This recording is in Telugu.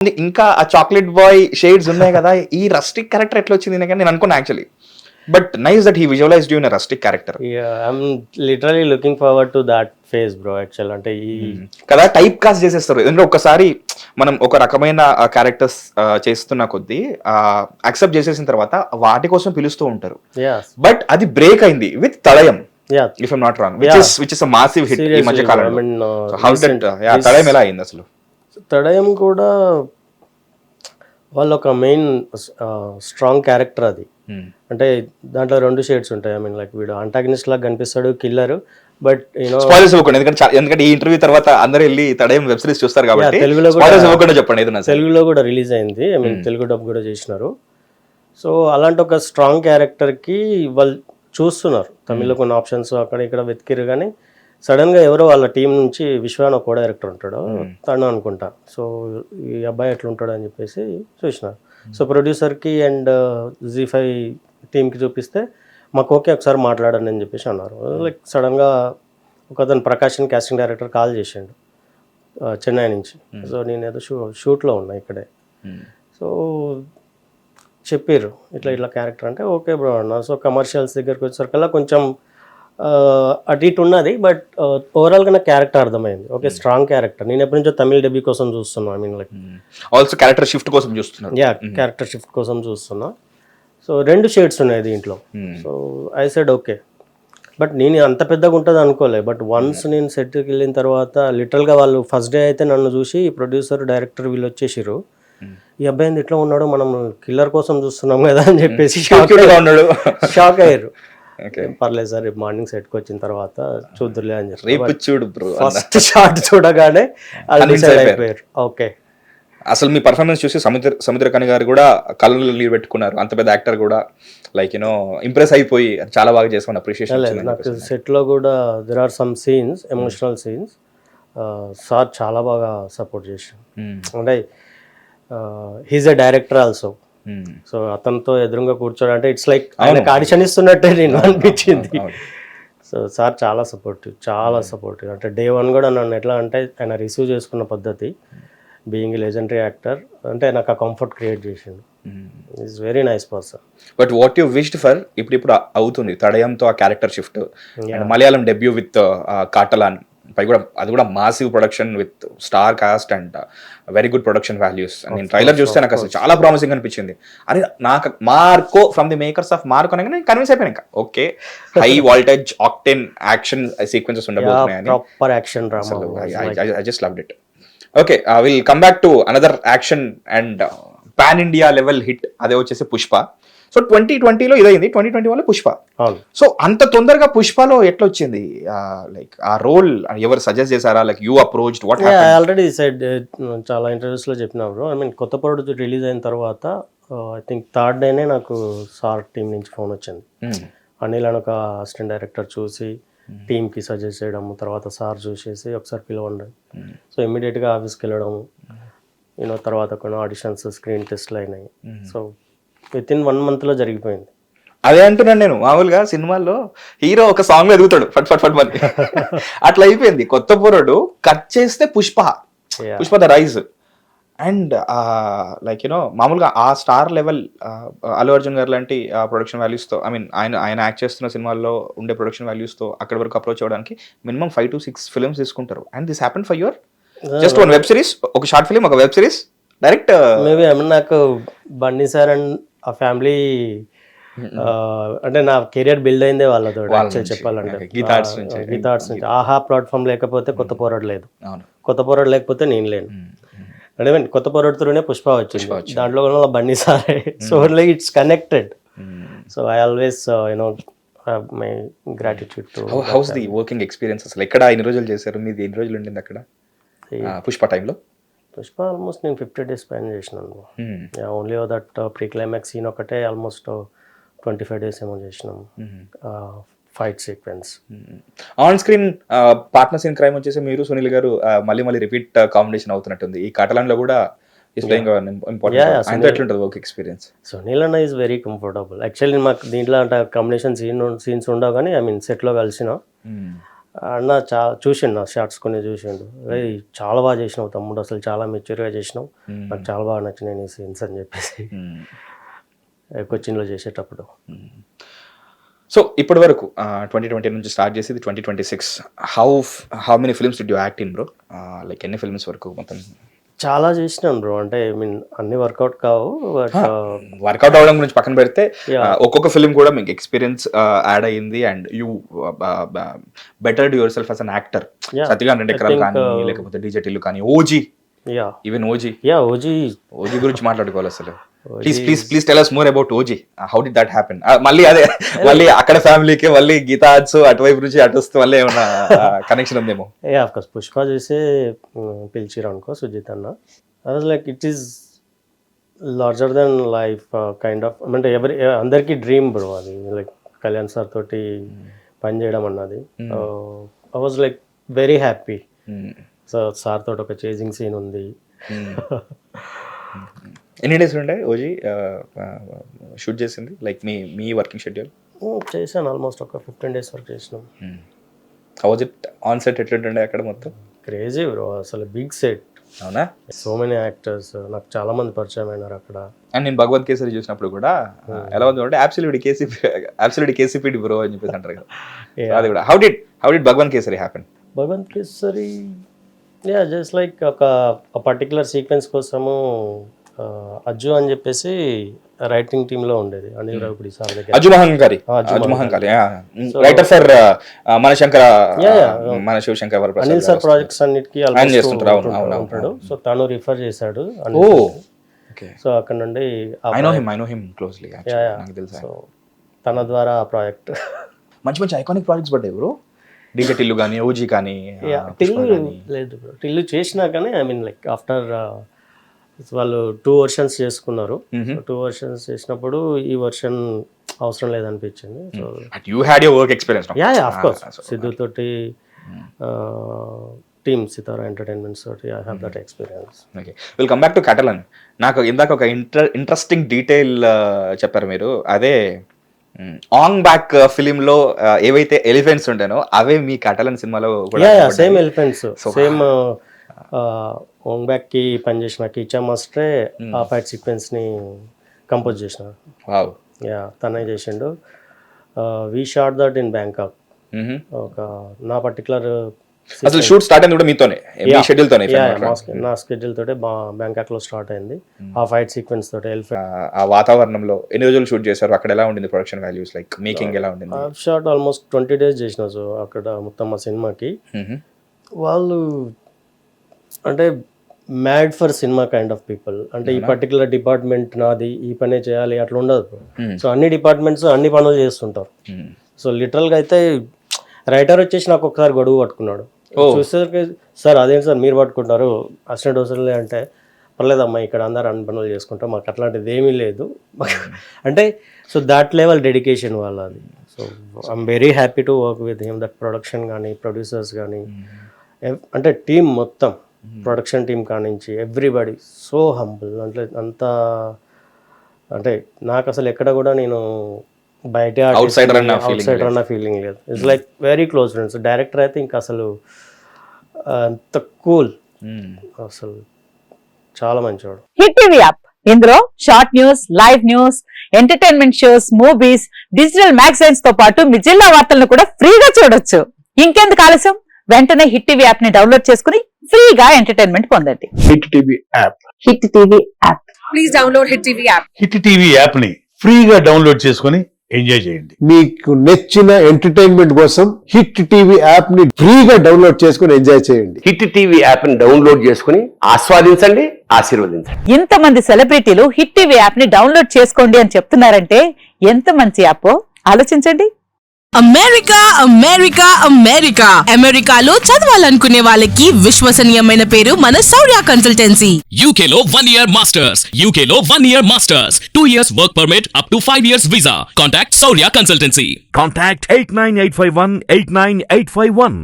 ఇంకా ఆ చాక్లెట్ బాయ్ షేడ్స్ ఉన్నాయి కదా, ఈ రస్టిక్ క్యారెక్టర్ ఎట్లా వచ్చింది నేను అనుకున్నా actually. But nice that he visualised you in rustic character. I'm literally looking forward to that phase bro. Actual అంటే ఈ కదా టైప్ కాస్ట్ చేసేస్తారు. ఎందుకంటే ఒక్కసారి మనం ఒక రకమైన క్యారెక్టర్స్ చేస్తున్న కొద్దీ యాక్సెప్ట్ చేసేసిన తర్వాత వాటి కోసం పిలుస్తూ ఉంటారు. బట్ అది బ్రేక్ అయింది విత్ తడయం. If I'm not wrong, which is a massive hit ఈ మధ్య కాలంలో. హౌ దట్ తడయం ఎలా అయింది అసలు? తడయం కూడా వాళ్ళ ఒక మెయిన్ స్ట్రాంగ్ క్యారెక్టర్ అది. అంటే దాంట్లో 2 షేడ్స్ ఉంటాయి. ఐ మీన్ లైక్ వీడు అంటాగనిస్ట్ లాగా కనిపిస్తాడు, కిల్లర్. బట్ స్పాయిలర్స్ ఇవ్వకండి, ఎందుకంటే ఈ ఇంటర్వ్యూ తర్వాత అందరూ వెళ్ళి తడయం వెబ్ సిరీస్ చూస్తారు కాబట్టి తెలుగులో స్పాయిలర్స్ ఇవ్వకుండా చెప్పండి. తెలుగులో కూడా రిలీజ్ అయింది. ఐ మీన్ తెలుగు డబ్ కూడా చేసినారు. సో అలాంటి ఒక స్ట్రాంగ్ క్యారెక్టర్కి వాళ్ళు చూస్తున్నారు. తమిళ్లో కొన్ని ఆప్షన్స్ అక్కడ ఇక్కడ వెతికిరు, కానీ సడన్గా ఎవరో వాళ్ళ టీం నుంచి విశ్వాన్ ఒక డైరెక్టర్ ఉంటాడు, తను అనుకుంటా. సో ఈ అబ్బాయి ఎట్లా ఉంటాడు అని చెప్పేసి చూసినారు. సో ప్రొడ్యూసర్కి అండ్ జీ5 టీంకి చూపిస్తే మాకు ఓకే ఒకసారి మాట్లాడండి అని చెప్పేసి అన్నారు. లైక్ సడన్గా ఒక అతను ప్రకాశన్ కాస్టింగ్ డైరెక్టర్ కాల్ చేసిండు చెన్నై నుంచి. సో నేను ఏదో షూట్లో ఉన్నా ఇక్కడే. సో చెప్పారు ఇట్లా ఇట్లా క్యారెక్టర్ అంటే ఓకే బ్రో అన్న. సో కమర్షియల్స్ దగ్గరికి వచ్చేసరికల్లా కొంచెం అటు ఇటు ఉన్నది, బట్ ఓవరాల్గా నాకు క్యారెక్టర్ అర్థమైంది. Okay strong character. నేను ఎప్పటి నుంచో తమిళ డెబ్యూ కోసం చూస్తున్నాను. I mean like also character shift కోసం చూస్తున్నాను. క్యారెక్టర్ షిఫ్ట్ కోసం చూస్తున్నా. సో 2 షేడ్స్ ఉన్నాయి దీంట్లో. So I said okay. But నేను అంత పెద్దగా ఉంటుంది అనుకోలే. బట్ వన్స్ నేను సెట్కి వెళ్ళిన తర్వాత లిటరల్గా వాళ్ళు ఫస్ట్ డే అయితే నన్ను చూసి ప్రొడ్యూసర్ డైరెక్టర్ వీళ్ళు వచ్చేసారు, ఈ అబ్బాయి ఇట్లా ఉన్నాడు, మనం కిల్లర్ కోసం చూస్తున్నాం కదా అని చెప్పేసి షాక్ అయ్యారు. పర్లేదు సార్ రేపు మార్నింగ్ సెట్కి వచ్చిన తర్వాత చూద్దులే అని చెప్పి ఫస్ట్ షాట్ చూడగానే అయిపోయారు. ఓకే అసలు మీ పర్ఫార్మెన్స్ చూసి సముద్రకని గారు కూడా కళ్ళలో నీళ్ళు పెట్టుకున్నారు. అంత పెద్ద యాక్టర్ కూడా లైక్ యూనో ఇంప్రెస్ అయిపోయి చాలా బాగా చేసుకుని అప్రిషియేషన్. నాకు సెట్లో కూడా there are some scenes, emotional scenes. Sir చాలా బాగా సపోర్ట్ చేశారు. అంటే he's a director also. So అతనితో ఎదురుగా కూర్చోడం అంటే ఇట్స్ లైక్ ఆయనకు ఆడిషన్ ఇస్తున్నట్టే నేను అనిపించింది. సో సార్ చాలా సపోర్టివ్. అంటే డే 1 కూడా నన్ను ఎట్లా అంటే ఆయన రిసీవ్ చేసుకున్న పద్ధతి, బీయింగ్ లెజెండరీ యాక్టర్, అంటే నాకు ఆ కంఫర్ట్ క్రియేట్ చేసిండు. Is very nice person. But what you wished for ఇప్పుడు అవుతుంది తడయంతో ఆ character shift. Malayalam debut with Kattalan పై కూడా అది కూడా massive production with star cast and very good production values. నేను ట్రైలర్ చూస్తే నాకు అసలు చాలా ప్రామిసింగ్ అనిపించింది. అరే నాకు Marco from the makers of Marco అనగానే నేను కన్విన్స్ అయిపోయాను. ఇంకా okay high voltage octane action sequences ఉండబోతున్నాయని. Proper action drama. I just loved it. Okay, we'll come back to another action and pan India level hit. అదే వచ్చేసి పుష్ప. సో 2020లో ఇదైంది, 2021లో పుష్ప. సో అంత తొందరగా పుష్పలో ఎట్లా వచ్చింది? లైక్ ఆ రోల్ ఎవరు సజెస్ట్ చేశారా? Like you approached what happened? Already side చాలా ఇంటర్వ్యూస్లో చెప్పినా బ్రో. ఐ మీన్ కొత్త ప్రోడక్ట్ రిలీజ్ అయిన తర్వాత ఐ థింక్ 3rd డేనే నాకు సార్ టీం నుంచి ఫోన్ వచ్చింది. అనిల్ అని ఒక అసిస్టెంట్ డైరెక్టర్ చూసి టీమ్కి సజెస్ట్ చేయడము, తర్వాత సార్ చూసేసి ఒకసారి పిలవండి. సో ఇమ్మీడియట్గా ఆఫీస్కి వెళ్ళడము, తర్వాత కొన్ని ఆడిషన్స్, స్క్రీన్ టెస్ట్లు అయినాయి. సో వితిన్ 1 monthలో జరిగిపోయింది. అదే అంటున్నాను నేను. మామూలుగా సినిమాల్లో హీరో ఒక సాంగ్ లో ఎదుగుతాడు ఫట్ ఫట్ ఫట్ అని, అట్లా అయిపోయింది. కొత్త పోరడు కట్ చేస్తే Pushpa the rise. And like మామూలుగా ఆ స్టార్ లెవెల్ అల్లు అర్జున్ గారు లాంటి ప్రొడక్షన్ వాల్యూస్తో, ఐ మీన్ ఆయన యాక్ట్ చేస్తున్న సినిమాల్లో ఉండే ప్రొడక్షన్ వాల్యూస్తో అక్కడి వరకు అప్రోచ్ అవ్వడానికి మినిమం 5 to 6 ఫిల్మ్స్ తీసుకుంటారు. And this happen for your just 1 web series, ఒక షార్ట్ ఫిల్మ్, ఒక web series direct. Maybe I mean నాకు బండి సార్ అండ్ ఆ ఫ్యామిలీ అంటే నా కెరియర్ బిల్డ్ అయిందే వాళ్ళతో. యాక్చువల్ చెప్పాలంటే గీతా ఆర్ట్స్ నుంచి. ఆహా ప్లాట్ఫామ్ లేకపోతే కొత్త పోరాడు లేదు, కొత్త పోరాడు లేకపోతే నేను లేను. అంటే కొత్త పోరాడుతూనే పుష్ప వచ్చింది, దాంట్లో కూడా బండి సారే. So like it's connected. So I always my gratitude to. House the working experience అసలు? ఎక్కడ ఎన్ని రోజులు చేశారు? మీది ఎన్ని రోజులు ఉండింది అక్కడ పుష్ప టైంలో? పుష్ప ఆల్మోస్ట్ నేను 50 days స్పెండ్ చేసినాను. Only that pre climax scene ఒకటే ఆల్మోస్ట్ 25 days ఏమో చేసినాము. Fight sequence on screen partners in crime వచ్చేసి మీరు సునీల్ గారు మళ్ళీ రిపీట్ కాంబినేషన్ అవుతున్నట్టుంది. ఈ కాటలాన్ లో కూడా వర్క్ ఎక్స్పీరియన్స్. సునీల్ అన్న ఈజ్ వెరీ కంఫర్టబుల్. యాక్చువల్లీ మాకు దీంట్లో అంటే కాంబినేషన్ సీన్స్ ఉండవు, కానీ ఐ మీన్ సెట్లో కలిసిన అన్న చూసిండు నా షార్ట్స్ కొన్ని చూసిండు, చాలా బాగా చేసినావు తమ్ముడు, అసలు చాలా మెచ్యూర్గా చేసినావు, నాకు చాలా బాగా నచ్చినాయి నీ సీన్స్ అని చెప్పేసి కొచ్చిన్లో చేసేటప్పుడు. సో ఇప్పటి వరకు 2020 నుంచి స్టార్ట్ చేసి 2026 how many films did you act in bro? Like ఎన్ని ఫిల్మ్స్ వరకు మొత్తం? చాలా చేసినాను బ్రో, అంటే ఐ మీన్ అన్ని వర్కౌట్ కావు, బట్ వర్కౌట్ అవడం గురించి పక్కన పెడితే ఒక్కొక్క ఫిల్మ్ కూడా మీకు ఎక్స్పీరియన్స్ యాడ్ అయ్యింది and you bettered yourself as an actor. సత్యగాన్ 2 ఎకరాలు కానీ లేకపోతే డీజే టిల్లు కానీ, ఓజీ, ఈవెన్ ఓజీ గురించి మాట్లాడుకోవాలి అసలు. Please tell us more about OG. How did that happen? మళ్ళీ అక్కడ ఫ్యామిలీకి మళ్ళీ గీతా ఆర్ట్స్ అటువైపు నుంచి అటు వస్తే మళ్ళీ ఏమన్నా కనెక్షన్ ఉందేమో? ఆఫ్ కోర్స్ పుష్ప చేసే పిలిచిరు అనుకో సుజిత్ అన్న, అది like it is larger than life kind of, అంటే అందరికీ డ్రీమ్ బ్రో అది, లైక్ కళ్యాణ్ సార్ తోటి పనిచేయడం అన్నది. I was like very happy. So sir తోటి ఒక చేజింగ్ సీన్ ఉంది. ఎన్ని డేస్ ఉండే ఓజీ షూట్ చేసింది, లైక్ మీ వర్కింగ్ షెడ్యూల్? చేశాను ఆల్మోస్ట్ ఒక 15 days వరకు చేసినాం. How was it on set? ఎట్లుండే అక్కడ మొత్తం? క్రేజీ బ్రో, అసలు బిగ్ సెట్. అవునా? సో మెనీ యాక్టర్స్, నాకు చాలా మంది పరిచయం అయినారు అక్కడ. అండ్ నేను భగవత్ కేసరి చూసినప్పుడు కూడా ఎలా ఉంది అంటే అబ్సల్యూట్ కేసీపీ బ్రో అని చెప్పేసి అంటారు కదా, అది కూడా. How did Bhagavanth Kesari happen? Bhagavanth Kesari just like ఒక పర్టికులర్ సీక్వెన్స్ కోసము అజ్జు అని చెప్పేసి రైటింగ్ టీమ్ లో ఉండేది అనిల్ రావిపూడి సార్ దగ్గర. అజ్జు మోహన్ గారి రైటర్ ఫర్ మన శివశంకర్ అనిల్ సార్ ప్రాజెక్ట్స్ అన్నిటికీ ఉంటాడు. సో తను రిఫర్ చేశాడు. సో అక్కడ నుండి సో తన ద్వారా ఆ ప్రాజెక్ట్ మంచి ఐకానిక్ ప్రాజెక్ట్స్ పడ్డాయి బ్రో. డీజే టిల్లు కానీ, ఓజీ కానీ. టిల్లు లేదు బ్రో, టిల్లు చేసినా కానీ ఐ మీన్ లైక్ ఆఫ్టర్ వాళ్ళు 2 versions చేసుకున్నారు. 2 versions చేసినప్పుడు ఈ వర్షన్ అవసరం లేదనిపించింది. So you had your work experience. Of course Siddhu తోటి టీమ్ సితారా ఎంటర్టైన్మెంట్స్ తోటి I have that experience. Okay, will come back to Kattalan. నాకు ఇందాక ఒక ఇంట్రెస్టింగ్ డీటెయిల్ చెప్పారు మీరు. అదే ఆంగ్ బ్యాక్ ఫిలిం లో ఏవైతే ఎలిఫెంట్స్ ఉంటానో అవే మీ క్యాటలాన్ సినిమాలో సేమ్ ఎలిఫెంట్స్, సేమ్ ఆంగ్ బ్యాక్ కి పనిచేసిన కిచా మాస్టరే ఆ ఫైట్ సీక్వెన్స్ ని కంపోజ్ చేసినారు. తనే చేసిండు. We shot that in Bangkok. ఒక నా పర్టికులర్ అసలు షూట్ స్టార్ట్ అయింది కూడా మీతోనే, మీ షెడ్యూల్ తోనే? నా షెడ్యూల్ తోటే బ్యాంకాక్ లో స్టార్ట్ అయింది ఆ ఫైట్ సీక్వెన్స్ తోటి. ఆ వాతావరణంలో ఎన్ని రోజులు షూట్ చేశారు? అక్కడ ఎలా ఉండింది ప్రొడక్షన్ వాల్యూస్, లైక్ మేకింగ్ ఎలా ఉండింది? షాట్ ఆల్మోస్ట్ 20 days చేసిన. సో అక్కడ మొత్తం ఆ సినిమాకి వాళ్ళు అంటే mad for cinema kind of people. అంటే ఈ పర్టికులర్ డిపార్ట్మెంట్ నాది, ఈ పనే చేయాలి అట్లా ఉండదు. సో అన్ని డిపార్ట్మెంట్స్ అన్ని పనులు చేస్తుంటారు. సో లిటరల్గా అయితే రైటర్ వచ్చేసి నాకు ఒకసారి గొడుగు పట్టుకున్నాడు. చూసేసరికి సార్ అదేంటి సార్ మీరు పట్టుకుంటారు, అసిస్టెంట్ అవసరం అంటే పర్లేదమ్మా ఇక్కడ అందరు అన్ని పనులు చేసుకుంటాం, మాకు అట్లాంటిది ఏమీ లేదు అంటే. సో దాట్ లెవెల్ డెడికేషన్ వాళ్ళది. So I'm very happy to work with him. That production కానీ, ప్రొడ్యూసర్స్ కానీ, అంటే టీం మొత్తం, ప్రొడక్షన్ టీం కానించి ఎవ్రీబడి సో హంబుల్. అంటే అంత అంటే నాకు అసలు ఎక్కడ కూడా నేను బయట అవుట్ సైడర్ అన్న ఫీలింగ్ లేదు. It's like very close friends. Director అయితే ఇంకా అసలు అంత కూల్, అసలు చాలా మంచివాడు. హిట్ టీవీ యాప్, ఇందులో short news, live news, entertainment shows, movies, digital magazines తో పాటు మీ జిల్లా వార్తలను కూడా ఫ్రీగా చూడొచ్చు. ఇంకెందుకు ఆలస్యం, వెంటనే హిట్ టీవీ యాప్ ని డౌన్లోడ్ చేసుకుని ఫ్రీగా ఎంటర్టైన్మెంట్ పొందండి. Hit TV app. Hit TV app. Please download hit TV app. Hit TV app ని ఫ్రీగా డౌన్లోడ్ చేసుకుని ఎంజాయ్ చేయండి. మీకు నచ్చిన ఎంటర్టైన్మెంట్ కోసం హిట్ టీవీ యాప్ ని ఫ్రీగా డౌన్లోడ్ చేసుకుని ఎంజాయ్ చేయండి. హిట్ టీవీ యాప్ ని డౌన్లోడ్ చేసుకుని ఆస్వాదించండి, ఆశీర్వదించండి. ఇంతమంది సెలబ్రిటీలు హిట్ టీవీ యాప్ ని డౌన్లోడ్ చేసుకోండి అని చెప్తున్నారంటే ఎంత మంచి యాప్ ఆలోచించండి. అమెరికా అమెరికా అమెరికా అమెరికాలో చదవాలనుకునే వాళ్ళకి విశ్వసనీయమైన పేరు మన శౌర్య కన్సల్టెన్సీ. UK లో 1 year masters, UK లో 1 year masters, 2 years work permit up to 5 years visa. Contact Shaurya Consultancy. Contact 89851 89851.